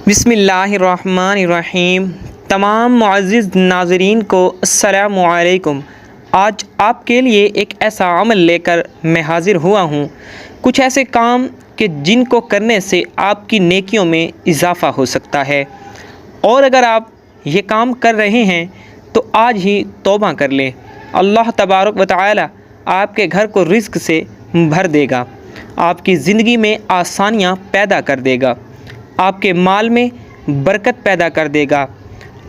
बिस्मिल्लाहिर्रहमानिर्रहीम। तमाम मुअज़्ज़िज़ नाज़रीन को अस्सलामु अलैकुम। आज आपके लिए एक ऐसा अमल लेकर मैं हाज़िर हुआ हूँ, कुछ ऐसे काम कि जिनको करने से आपकी नेकियों में इजाफ़ा हो सकता है। और अगर आप ये काम कर रहे हैं तो आज ही तौबा कर लें। अल्लाह तबारक व तआला आपके घर को रिज़्क़ से भर देगा, आपकी ज़िंदगी में आसानियाँ पैदा कर देगा, आपके माल में बरकत पैदा कर देगा।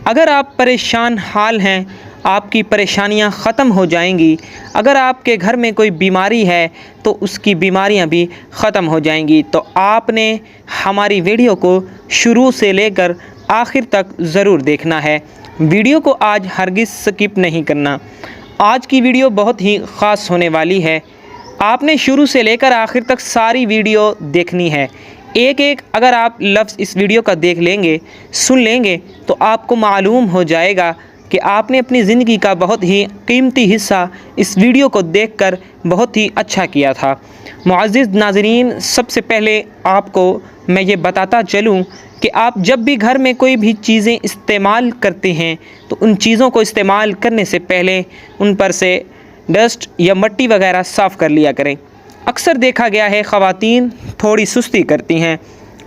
अगर आप परेशान हाल हैं, आपकी परेशानियां ख़त्म हो जाएंगी। अगर आपके घर में कोई बीमारी है तो उसकी बीमारियां भी ख़त्म हो जाएंगी। तो आपने हमारी वीडियो को शुरू से लेकर आखिर तक ज़रूर देखना है। वीडियो को आज हरगिज़ स्किप नहीं करना। आज की वीडियो बहुत ही ख़ास होने वाली है। आपने शुरू से लेकर आखिर तक सारी वीडियो देखनी है। एक एक अगर आप लफ्ज़ इस वीडियो का देख लेंगे, सुन लेंगे, तो आपको मालूम हो जाएगा कि आपने अपनी ज़िंदगी का बहुत ही कीमती हिस्सा इस वीडियो को देखकर बहुत ही अच्छा किया था। मुअज़्ज़िज़ नाज़रीन, सबसे पहले आपको मैं ये बताता चलूँ कि आप जब भी घर में कोई भी चीज़ें इस्तेमाल करते हैं तो उन चीज़ों को इस्तेमाल करने से पहले उन पर से डस्ट या मिट्टी वगैरह साफ़ कर लिया करें। अक्सर देखा गया है ख़वातीन थोड़ी सुस्ती करती हैं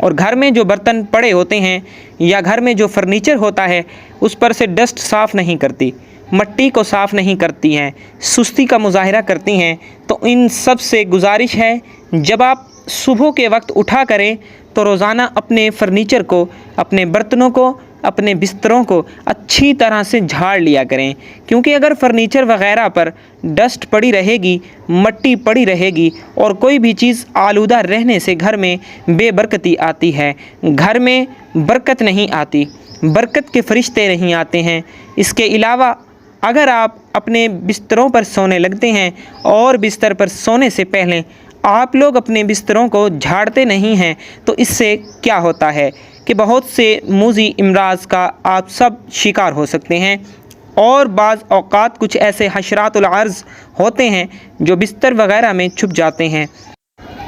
और घर में जो बर्तन पड़े होते हैं या घर में जो फर्नीचर होता है उस पर से डस्ट साफ़ नहीं करती, मिट्टी को साफ़ नहीं करती हैं, सुस्ती का मुज़ाहिरा करती हैं। तो इन सब से गुजारिश है, जब आप सुबह के वक्त उठा करें तो रोज़ाना अपने फर्नीचर को, अपने बर्तनों को, अपने बिस्तरों को अच्छी तरह से झाड़ लिया करें। क्योंकि अगर फर्नीचर वग़ैरह पर डस्ट पड़ी रहेगी, मिट्टी पड़ी रहेगी और कोई भी चीज़ आलूदा रहने से घर में बेबरकती आती है, घर में बरकत नहीं आती, बरकत के फरिश्ते नहीं आते हैं। इसके अलावा अगर आप अपने बिस्तरों पर सोने लगते हैं और बिस्तर पर सोने से पहले आप लोग अपने बिस्तरों को झाड़ते नहीं हैं, तो इससे क्या होता है कि बहुत से मूज़ी इमराज़ का आप सब शिकार हो सकते हैं। और बाज़ औक़ात कुछ ऐसे हशरातुल अर्ज़ होते हैं जो बिस्तर वग़ैरह में छुप जाते हैं।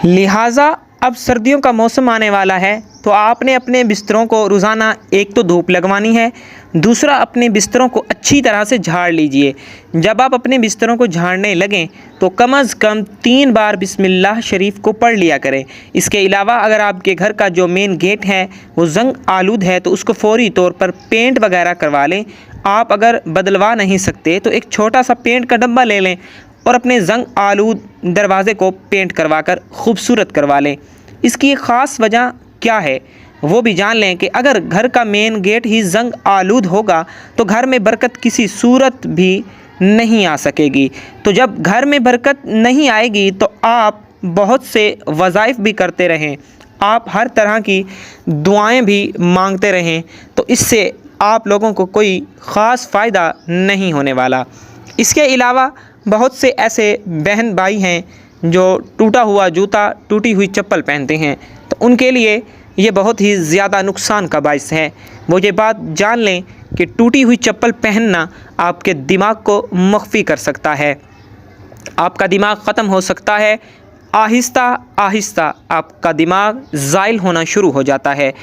लिहाजा अब सर्दियों का मौसम आने वाला है तो आपने अपने बिस्तरों को रोज़ाना एक तो धूप लगवानी है, दूसरा अपने बिस्तरों को अच्छी तरह से झाड़ लीजिए। जब आप अपने बिस्तरों को झाड़ने लगें तो कम अज़ कम 3 बार बिस्मिल्लाह शरीफ को पढ़ लिया करें। इसके अलावा अगर आपके घर का जो मेन गेट है वो जंग आलूद है तो उसको फ़ौरी तौर पर पेंट वगैरह करवा लें। आप अगर बदलवा नहीं सकते तो एक छोटा सा पेंट का डब्बा ले लें और अपने जंग आलूद दरवाज़े को पेंट करवा कर ख़ूबसूरत करवा लें। इसकी एक ख़ास वजह क्या है वो भी जान लें कि अगर घर का मेन गेट ही जंग आलूद होगा तो घर में बरकत किसी सूरत भी नहीं आ सकेगी। तो जब घर में बरकत नहीं आएगी तो आप बहुत से वज़ाइफ भी करते रहें, आप हर तरह की दुआएं भी मांगते रहें, तो इससे आप लोगों को कोई ख़ास फ़ायदा नहीं होने वाला। इसके अलावा बहुत से ऐसे बहन भाई हैं जो टूटा हुआ जूता, टूटी हुई चप्पल पहनते हैं, तो उनके लिए ये बहुत ही ज़्यादा नुकसान का बाइस है। वो ये बात जान लें कि टूटी हुई चप्पल पहनना आपके दिमाग को मख्फी कर सकता है, आपका दिमाग ख़त्म हो सकता है। आहिस्ता आहिस्ता आपका दिमाग ज़ाइल होना शुरू हो जाता है,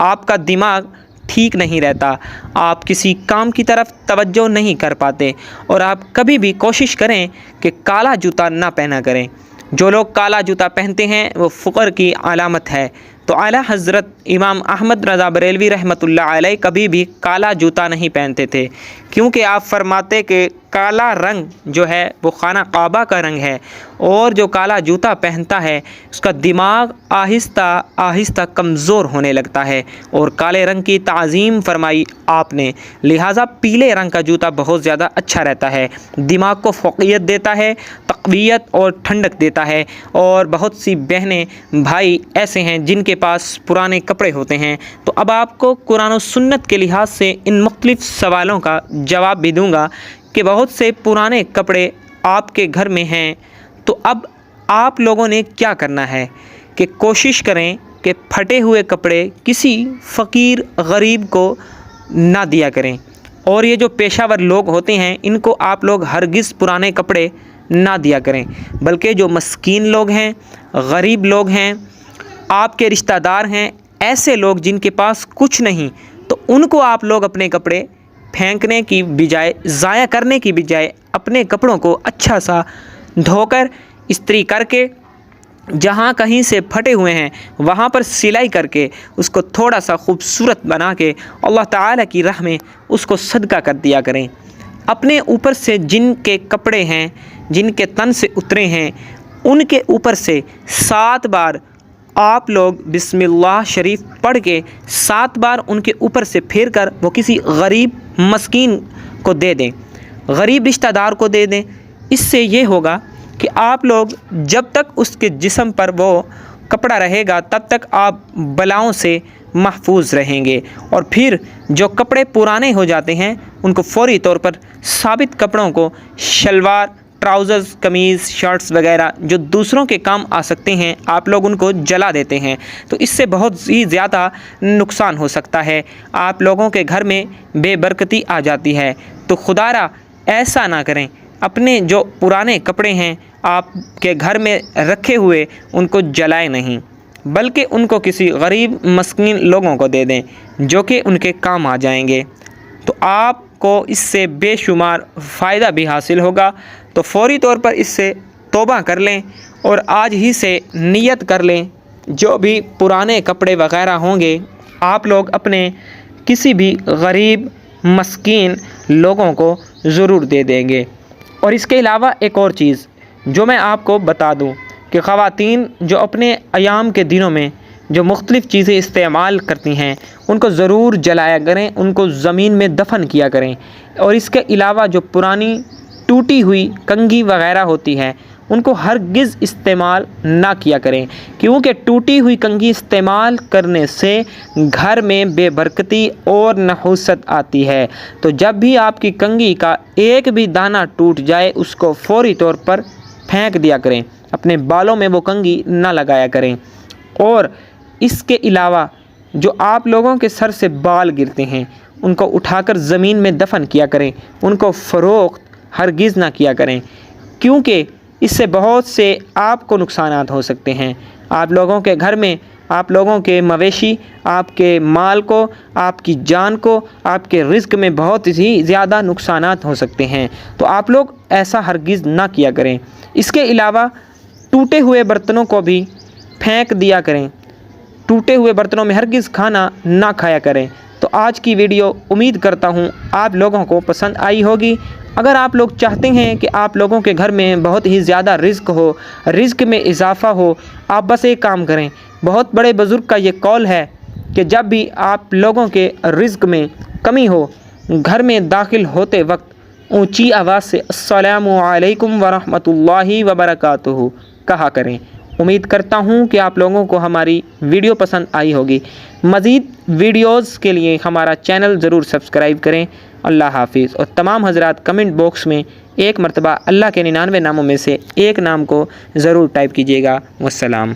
आपका दिमाग ठीक नहीं रहता, आप किसी काम की तरफ तवज्जो नहीं कर पाते। और आप कभी भी कोशिश करें कि काला जूता ना पहना करें। जो लोग काला जूता पहनते हैं वो फ़ुक़र की अलामत है। तो आला हज़रत इमाम अहमद रज़ा बरेलवी रहमतुल्लाह अलैह कभी भी काला जूता नहीं पहनते थे, क्योंकि आप फरमाते कि काला रंग जो है वो खाना काबा का रंग है और जो काला जूता पहनता है उसका दिमाग आहिस्ता आहिस्ता कमज़ोर होने लगता है। और काले रंग की ताज़ीम फरमाई आपने, लिहाजा पीले रंग का जूता बहुत ज़्यादा अच्छा रहता है, दिमाग को फ़ोक़ियत देता है, तक़वियत और ठंडक देता है। और बहुत सी बहनें भाई ऐसे हैं जिनके पास पुराने कपड़े होते हैं, तो अब आपको कुरान और सुन्नत के लिहाज से इन मुख्तलिफ़ सवालों का जवाब भी दूँगा कि बहुत से पुराने कपड़े आपके घर में हैं। तो अब आप लोगों ने क्या करना है कि कोशिश करें कि फटे हुए कपड़े किसी फ़कीर गरीब को ना दिया करें। और ये जो पेशावर लोग होते हैं इनको आप लोग हरगिज़ पुराने कपड़े ना दिया करें, बल्कि जो मस्कीन लोग हैं, गरीब लोग हैं, आपके रिश्तेदार हैं, ایسے لوگ جن کے پاس کچھ نہیں، تو ان کو آپ لوگ اپنے کپڑے پھینکنے کی بجائے، ضائع کرنے کی بجائے اپنے کپڑوں کو اچھا سا دھو کر استری کر کے، جہاں کہیں سے پھٹے ہوئے ہیں وہاں پر سلائی کر کے اس کو تھوڑا سا خوبصورت بنا کے اللہ تعالیٰ کی راہ میں اس کو صدقہ کر دیا کریں۔ اپنے اوپر سے جن کے کپڑے ہیں، جن کے تن سے اترے ہیں، ان کے اوپر سے 7 بار آپ لوگ بسم اللہ شریف پڑھ کے 7 بار ان کے اوپر سے پھیر کر وہ کسی غریب مسکین کو دے دیں، غریب رشتہ دار کو دے دیں۔ اس سے یہ ہوگا کہ آپ لوگ جب تک اس کے جسم پر وہ کپڑا رہے گا تب تک آپ بلاؤں سے محفوظ رہیں گے، اور پھر جو کپڑے پرانے ہو جاتے ہیں ان کو فوری طور پر ثابت کپڑوں کو، شلوار، ٹراؤزرز، قمیض، شرٹس وغیرہ جو دوسروں کے کام آ سکتے ہیں، آپ لوگ ان کو جلا دیتے ہیں، تو اس سے بہت ہی زیادہ نقصان ہو سکتا ہے، آپ لوگوں کے گھر میں بے برکتی آ جاتی ہے۔ تو خدارا ایسا نہ کریں، اپنے جو پرانے کپڑے ہیں آپ کے گھر میں رکھے ہوئے ان کو جلائیں نہیں، بلکہ ان کو کسی غریب مسکین لوگوں کو دے دیں جو کہ ان کے کام آ جائیں گے، تو آپ کو اس سے بے شمار فائدہ بھی حاصل ہوگا۔ تو فوری طور پر اس سے توبہ کر لیں اور آج ہی سے نیت کر لیں، جو بھی پرانے کپڑے وغیرہ ہوں گے آپ لوگ اپنے کسی بھی غریب مسکین لوگوں کو ضرور دے دیں گے۔ اور اس کے علاوہ ایک اور چیز جو میں آپ کو بتا دوں کہ خواتین جو اپنے ایام کے دنوں میں جو مختلف چیزیں استعمال کرتی ہیں ان کو ضرور جلایا کریں، ان کو زمین میں دفن کیا کریں۔ اور اس کے علاوہ جو پرانی ٹوٹی ہوئی کنگھی وغیرہ ہوتی ہے ان کو ہرگز استعمال نہ کیا کریں، کیونکہ ٹوٹی ہوئی کنگھی استعمال کرنے سے گھر میں بے برکتی اور نحوست آتی ہے۔ تو جب بھی آپ کی کنگھی کا ایک بھی دانہ ٹوٹ جائے اس کو فوری طور پر پھینک دیا کریں، اپنے بالوں میں وہ کنگھی نہ لگایا کریں۔ اور اس کے علاوہ جو آپ لوگوں کے سر سے بال گرتے ہیں ان کو اٹھا کر زمین میں دفن کیا کریں، ان کو فروخت ہرگز نہ کیا کریں، کیونکہ اس سے بہت سے آپ کو نقصانات ہو سکتے ہیں۔ آپ لوگوں کے گھر میں آپ لوگوں کے مویشی، آپ کے مال کو، آپ کی جان کو، آپ کے رزق میں بہت ہی زیادہ نقصانات ہو سکتے ہیں، تو آپ لوگ ایسا ہرگز نہ کیا کریں۔ اس کے علاوہ ٹوٹے ہوئے برتنوں کو بھی پھینک دیا کریں، ٹوٹے ہوئے برتنوں میں ہرگز کھانا نہ کھایا کریں۔ تو آج کی ویڈیو امید کرتا ہوں آپ لوگوں کو پسند آئی ہوگی۔ اگر آپ لوگ چاہتے ہیں کہ آپ لوگوں کے گھر میں بہت ہی زیادہ رزق ہو، رزق میں اضافہ ہو، آپ بس ایک کام کریں، بہت بڑے بزرگ کا یہ قول ہے کہ جب بھی آپ لوگوں کے رزق میں کمی ہو، گھر میں داخل ہوتے وقت اونچی آواز سے السلام علیکم ورحمۃ اللہ وبرکاتہ کہا کریں۔ امید کرتا ہوں کہ آپ لوگوں کو ہماری ویڈیو پسند آئی ہوگی۔ مزید ویڈیوز کے لیے ہمارا چینل ضرور سبسکرائب کریں۔ اللہ حافظ۔ اور تمام حضرات کمنٹ باکس میں ایک مرتبہ اللہ کے 99 ناموں میں سے ایک نام کو ضرور ٹائپ کیجیے گا۔ والسلام۔